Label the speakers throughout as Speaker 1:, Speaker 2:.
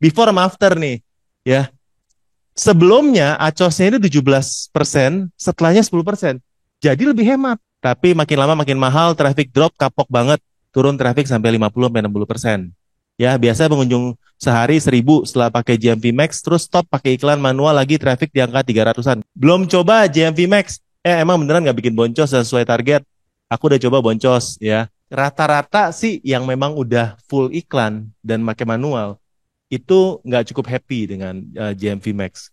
Speaker 1: before sama after nih, ya. Sebelumnya acosnya itu 17%, setelahnya 10%. Jadi lebih hemat. Tapi makin lama makin mahal, traffic drop kapok banget. Turun traffic sampai 50-60%. Ya, biasa pengunjung sehari 1.000 setelah pakai JMP Max, terus stop pakai iklan manual lagi traffic di angka 300-an. Belum coba JMP Max, emang beneran nggak bikin boncos dan sesuai target. Aku udah coba boncos, ya. Rata-rata sih yang memang udah full iklan dan pakai manual, itu nggak cukup happy dengan JMP Max.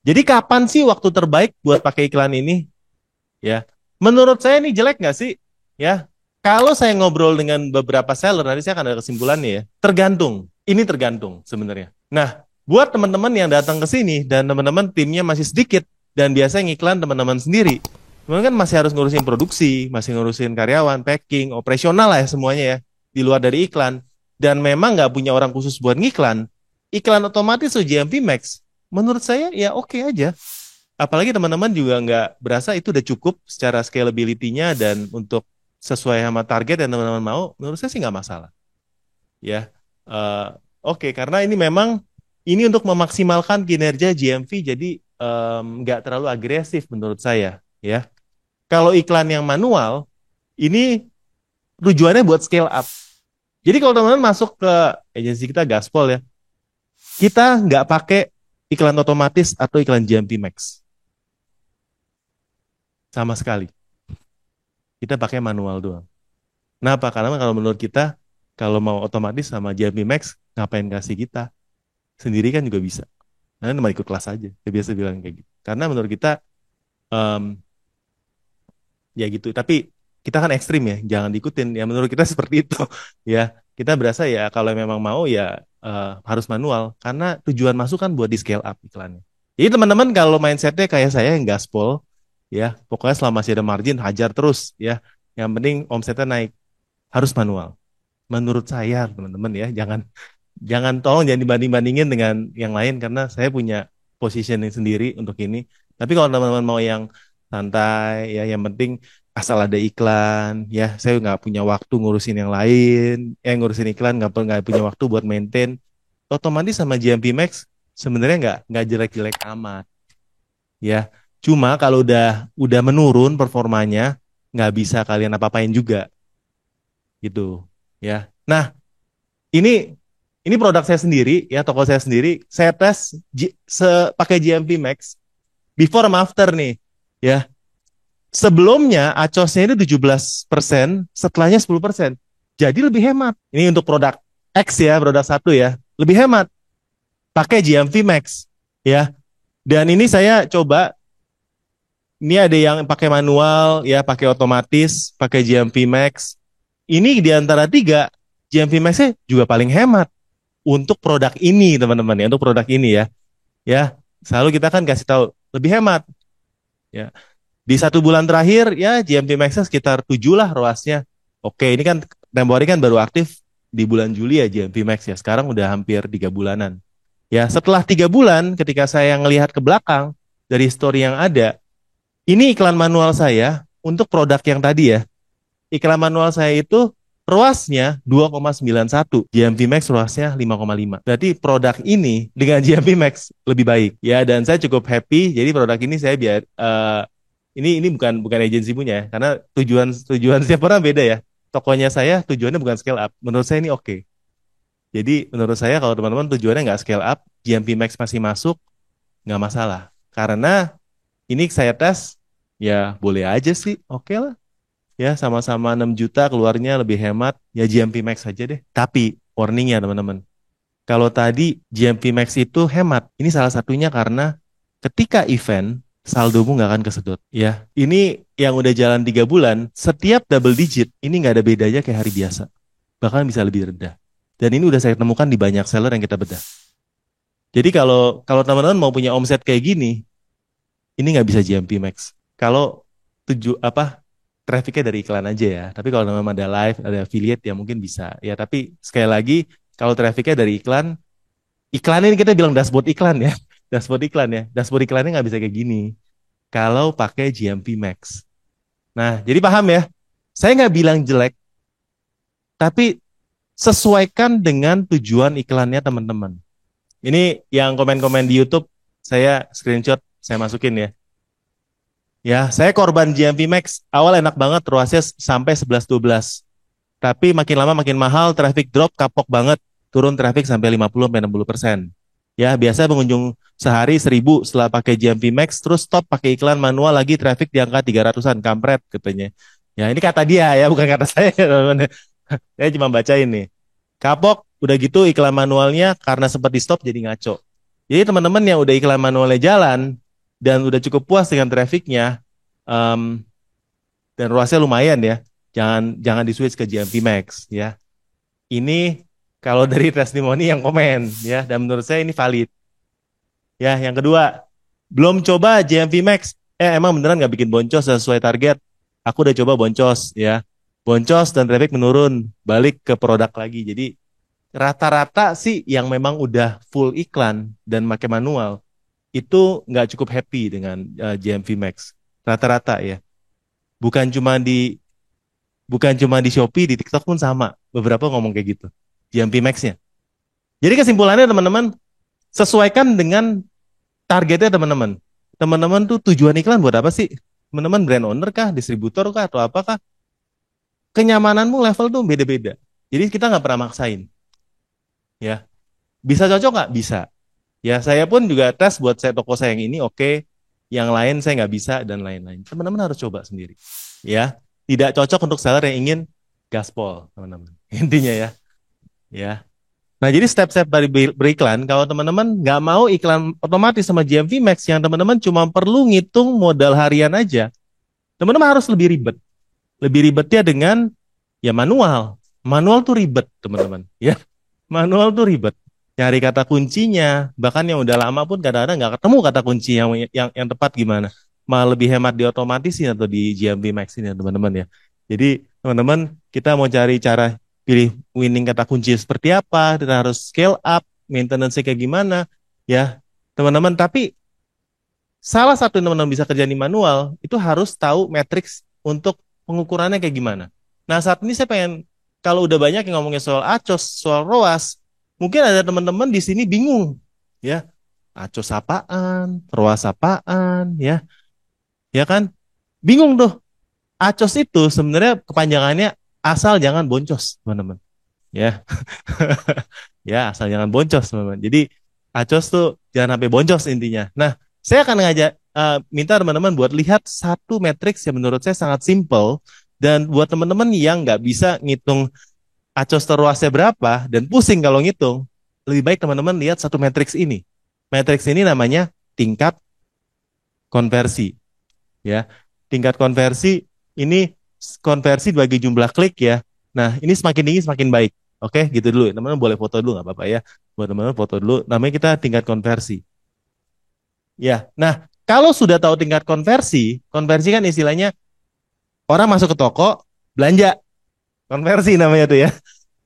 Speaker 1: Jadi kapan sih waktu terbaik buat pakai iklan ini? Ya, menurut saya ini jelek nggak sih? Ya, kalau saya ngobrol dengan beberapa seller, nanti saya akan ada kesimpulannya ya. Tergantung, ini tergantung sebenarnya. Nah, buat teman-teman yang datang ke sini dan teman-teman timnya masih sedikit dan biasanya ngiklan teman-teman sendiri, teman kan masih harus ngurusin produksi, masih ngurusin karyawan, packing, operasional lah ya semuanya ya, di luar dari iklan. Dan memang nggak punya orang khusus buat ngiklan, iklan otomatis atau JMP Max, menurut saya ya oke aja. Apalagi teman-teman juga nggak berasa itu udah cukup secara scalability-nya dan untuk sesuai sama target yang teman-teman mau, menurut saya sih nggak masalah. Ya, Eh, oke, karena ini memang ini untuk memaksimalkan kinerja GMV, jadi nggak terlalu agresif menurut saya. Ya, kalau iklan yang manual ini tujuannya buat scale up. Jadi kalau teman-teman masuk ke agensi kita Gaspol ya, kita nggak pakai iklan otomatis atau iklan GMP Max sama sekali. Kita pakai manual doang. Kenapa? Karena kalau menurut kita, kalau mau otomatis sama JMP Max, ngapain kasih kita? Sendiri kan juga bisa. Nah, cuma ikut kelas aja. Dia biasa bilang kayak gitu. Karena menurut kita, em, ya gitu. Tapi kita kan ekstrim ya, jangan diikutin. Ya menurut kita seperti itu. Ya, kita berasa ya kalau memang mau ya harus manual. Karena tujuan masuk kan buat di scale up iklannya. Jadi teman-teman kalau mindsetnya kayak saya yang gaspol, ya pokoknya selama masih ada margin, hajar terus ya. Yang penting omsetnya naik, harus manual. Menurut saya teman-teman ya, jangan jangan tolong jangan dibanding-bandingin dengan yang lain karena saya punya positioning sendiri untuk ini. Tapi kalau teman-teman mau yang santai ya, yang penting asal ada iklan ya, saya nggak punya waktu ngurusin yang lain, ngurusin iklan nggak punya waktu buat maintain. Otomatis sama GMP Max sebenarnya nggak jelek-jelek amat ya. Cuma kalau udah menurun performanya nggak bisa kalian apa-apain juga gitu ya. Nah, ini ini produk saya sendiri ya, toko saya sendiri. Saya tes pakai GMP Max before sama after nih ya. Sebelumnya acosnya itu 17%, setelahnya 10%. Jadi lebih hemat. Ini untuk produk X ya, produk satu ya. Lebih hemat pakai GMP Max ya. Dan ini saya coba, ini ada yang pakai manual ya, pakai otomatis, pakai GMP Max. Ini di antara tiga, GMP Max-nya juga paling hemat untuk produk ini teman-teman ya, untuk produk ini ya. Ya, selalu kita kan kasih tahu lebih hemat ya. Di 1 bulan terakhir ya GMP Max sekitar 7 lah ROAS-nya. Oke, ini kan tempo hari kan baru aktif di bulan Juli ya GMP Max ya. Sekarang udah hampir 3 bulanan. Ya, setelah 3 bulan ketika saya ngelihat ke belakang dari story yang ada, ini iklan manual saya untuk produk yang tadi ya. Iklan manual saya itu ROAS-nya 2,91, GMP Max ROAS-nya 5,5. Berarti produk ini dengan GMP Max lebih baik. Ya, dan saya cukup happy. Jadi produk ini saya biar ini bukan agensi punya ya, karena tujuan tujuan setiap orang beda ya. Tokonya saya tujuannya bukan scale up. Menurut saya ini oke. Jadi menurut saya kalau teman-teman tujuannya nggak scale up, GMP Max masih masuk, nggak masalah. Karena ini saya tes, ya boleh aja sih, oke lah. Ya, sama-sama 6 juta keluarnya lebih hemat, ya GMP Max aja deh. Tapi warning ya teman-teman, kalau tadi GMP Max itu hemat, ini salah satunya karena ketika event, saldomu nggak akan kesedot. Ya, ini yang udah jalan 3 bulan, setiap double digit, ini nggak ada bedanya kayak hari biasa. Bahkan bisa lebih rendah. Dan ini udah saya temukan di banyak seller yang kita bedah. Jadi kalau kalau teman-teman mau punya omset kayak gini, ini nggak bisa GMP Max. Kalau trafficnya dari iklan aja ya. Tapi kalau memang ada live, ada affiliate ya mungkin bisa. Ya tapi sekali lagi kalau trafficnya dari iklan, iklan ini kita bilang dashboard iklan ya. Dashboard iklan ya. Dashboard iklannya nggak bisa kayak gini. Kalau pakai GMP Max. Nah jadi paham ya. Saya nggak bilang jelek, tapi Sesuaikan dengan tujuan iklannya teman-teman. Ini yang komen-komen di YouTube, saya screenshot, saya masukin ya. Ya, saya korban GMP Max. Awal enak banget, ruasnya sampai 11-12. Tapi makin lama makin mahal, traffic drop, kapok banget. Turun traffic sampai 50-60%. Ya, biasa pengunjung sehari 1.000 setelah pakai GMP Max, terus stop pakai iklan manual lagi, traffic di angka 300-an, kampret katanya. Ya, ini kata dia ya, bukan kata saya. Teman-teman. Saya cuma baca ini. Kapok, udah gitu iklan manualnya karena sempat di stop jadi ngaco. Jadi teman-teman yang udah iklan manualnya jalan dan udah cukup puas dengan trafficnya em, dan ruasnya lumayan ya, jangan jangan di switch ke GMP Max ya. Ini kalau dari testimoni yang komen ya, dan menurut saya ini valid. Ya, yang kedua, belum coba GMP Max. Emang beneran nggak bikin boncos sesuai target? Aku udah coba boncos ya. Boncos dan traffic menurun, balik ke produk lagi. Jadi rata-rata sih yang memang udah full iklan dan pakai manual itu nggak cukup happy dengan GMV Max. Rata-rata ya. Bukan cuma di bukan cuma di Shopee, di TikTok pun sama. Beberapa ngomong kayak gitu. GMV Max-nya. Jadi kesimpulannya teman-teman, sesuaikan dengan targetnya teman-teman. Teman-teman tuh tujuan iklan buat apa sih? Teman-teman brand owner kah, distributor kah, atau apakah? Kenyamananmu level tuh beda-beda. Jadi kita nggak pernah maksain. Ya, bisa cocok nggak? Bisa. Ya, saya pun juga tes buat saya toko saya yang ini oke, yang lain saya nggak bisa dan lain-lain. Teman-teman harus coba sendiri. Ya, tidak cocok untuk seller yang ingin gaspol, teman-teman. Intinya ya. Ya. Nah, jadi step-step dari beriklan, kalau teman-teman nggak mau iklan otomatis sama GMV Max, yang teman-teman cuma perlu ngitung modal harian aja, teman-teman harus lebih ribet. Lebih ribetnya dengan ya manual. Manual tuh ribet, teman-teman. Ya, manual tuh ribet. Nyari kata kuncinya, bahkan yang udah lama pun kadang-kadang nggak ketemu kata kunci yang tepat gimana. Malah lebih hemat di otomatisin atau di GMB Max ini ya, teman-teman ya. Jadi teman-teman kita mau cari cara pilih winning kata kunci seperti apa, kita harus scale up, maintenance kayak gimana, ya teman-teman. Tapi salah satu yang teman-teman bisa kerja di manual itu harus tahu matriks untuk pengukurannya kayak gimana. Nah saat ini saya pengen kalau udah banyak yang ngomongin soal ACOS, soal ROAS, mungkin ada teman-teman di sini bingung, ya ACOS apaan, ROAS apaan, ya kan? Bingung tuh. ACOS itu sebenarnya kepanjangannya asal jangan boncos, teman-teman. Ya, ya asal jangan boncos, teman-teman. Jadi ACOS tuh jangan sampai boncos intinya. Nah, saya akan ngajak minta teman-teman buat lihat satu matriks yang menurut saya sangat simple dan buat teman-teman yang nggak bisa ngitung ACOS terluasnya berapa dan pusing kalau ngitung, lebih baik teman-teman lihat satu matriks ini. Matriks ini namanya tingkat konversi, ya. Tingkat konversi ini konversi bagi jumlah klik ya. Nah, ini semakin tinggi semakin baik. Oke, gitu dulu. Teman-teman boleh foto dulu nggak apa-apa ya. Buat teman-teman foto dulu. Namanya kita tingkat konversi. Ya. Nah, kalau sudah tahu tingkat konversi, konversi kan istilahnya orang masuk ke toko, belanja. Konversi namanya tuh ya.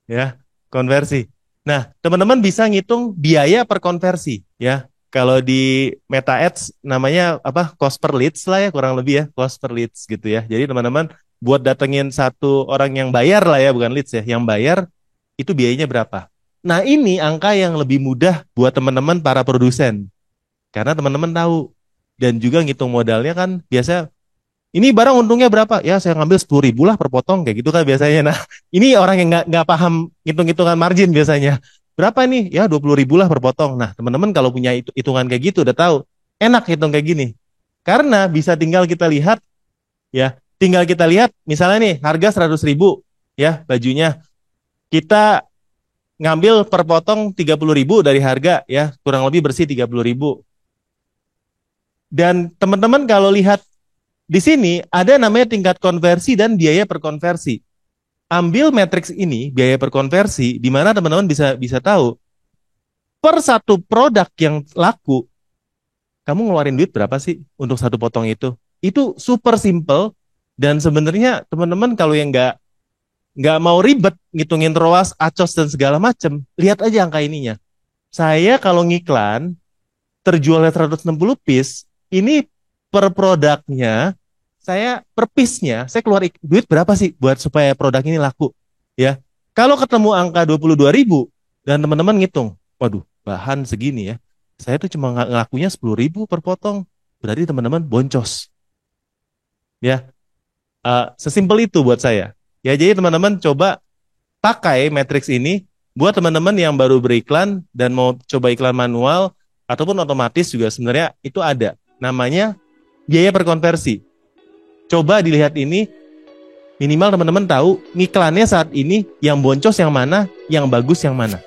Speaker 1: Ya, konversi. Nah, teman-teman bisa ngitung biaya per konversi ya. Kalau di Meta Ads namanya apa? Cost per leads lah ya, kurang lebih ya, cost per leads gitu ya. Jadi teman-teman buat datengin satu orang yang bayar lah ya, bukan leads ya, yang bayar itu biayanya berapa? Nah, ini angka yang lebih mudah buat teman-teman para produsen. Karena teman-teman tahu dan juga ngitung modalnya kan biasa ini barang untungnya berapa? Ya saya ngambil 10.000 lah per potong kayak gitu kan biasanya. Nah ini orang yang nggak paham hitung-hitungan margin biasanya. Berapa nih? Ya 20.000 lah per potong. Nah teman-teman kalau punya hitungan kayak gitu udah tahu enak hitung kayak gini. Karena bisa tinggal kita lihat ya, tinggal kita lihat misalnya nih harga 100.000 ya bajunya. Kita ngambil per potong 30.000 dari harga ya kurang lebih bersih 30.000. Dan teman-teman kalau lihat di sini ada namanya tingkat konversi dan biaya per konversi. Ambil matriks ini, biaya per konversi, di mana teman-teman bisa bisa tahu per satu produk yang laku, kamu ngeluarin duit berapa sih untuk satu potong itu? Itu super simple dan sebenarnya teman-teman kalau yang nggak mau ribet ngitungin ROAS, ACOS dan segala macam, lihat aja angka ininya. Saya kalau ngiklan terjualnya 160 piece, ini per produknya saya per piece-nya saya keluar duit berapa sih buat supaya produk ini laku ya. Kalau ketemu angka 22.000 dan teman-teman ngitung, waduh, bahan segini ya. Saya tuh cuma ngelakunya 10.000 per potong. Berarti teman-teman boncos. Ya, sesimpel itu buat saya. Ya, jadi teman-teman coba pakai matriks ini buat teman-teman yang baru beriklan dan mau coba iklan manual ataupun otomatis juga sebenarnya itu ada. Namanya biaya per konversi. Coba dilihat ini, minimal teman-teman tahu iklannya saat ini yang boncos yang mana, yang bagus yang mana.